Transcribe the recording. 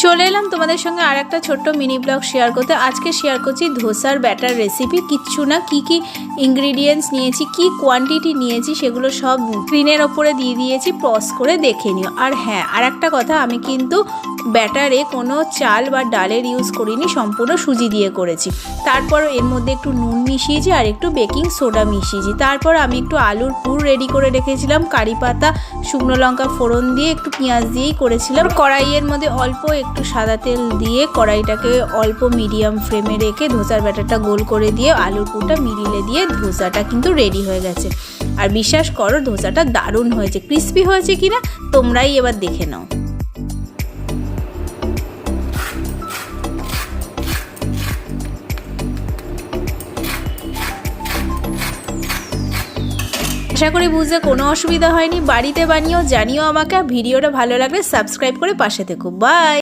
চলে এলাম তোমাদের সঙ্গে আর একটা ছোট্ট মিনি ব্লগ শেয়ার করতে। আজকে শেয়ার করছি ধোসার ব্যাটার রেসিপি। কিচ্ছু না, কি কি ইনগ্রিডিয়েন্টস নিয়েছি, কি কোয়ান্টিটি নিয়েছি, সেগুলো সব স্ক্রিনের ওপরে দিয়ে দিয়েছি, পজ করে দেখে নিও। আর হ্যাঁ, আর একটা কথা, আমি কিন্তু ব্যাটারে কোনো চাল বা ডালের ইউজ করিনি, সম্পূর্ণ সুজি দিয়ে করেছি। তারপর এর মধ্যে একটু নুন মিশিয়েছি আর একটু বেকিং সোডা মিশিয়েছি। তারপর আমি একটু আলুর পুর রেডি করে রেখেছিলাম, কারি পাতা, শুকনো লঙ্কা ফোড়ন দিয়ে, একটু পেঁয়াজ দিয়েই করেছিলাম। কড়াইয়ের মধ্যে অল্প একটু সাদা তেল দিয়ে কড়াইটাকে অল্প মিডিয়াম ফ্লেমে রেখে ধোসার ব্যাটারটা গোল করে দিয়ে আলুর পুরটা মিডিলে দিয়ে ধোসাটা কিন্তু রেডি হয়ে গেছে। আর বিশ্বাস করো, ধোসাটা দারুণ হয়েছে। ক্রিস্পি হয়েছে কিনা তোমরাই এবার দেখে নাও। আশা করি বুঝতে কোনো অসুবিধা হয়নি। বাড়িতে বানিয়েও জানিও আমাকে। ভিডিওটা ভালো লাগলে সাবস্ক্রাইব করে পাশে থেকো। বাই।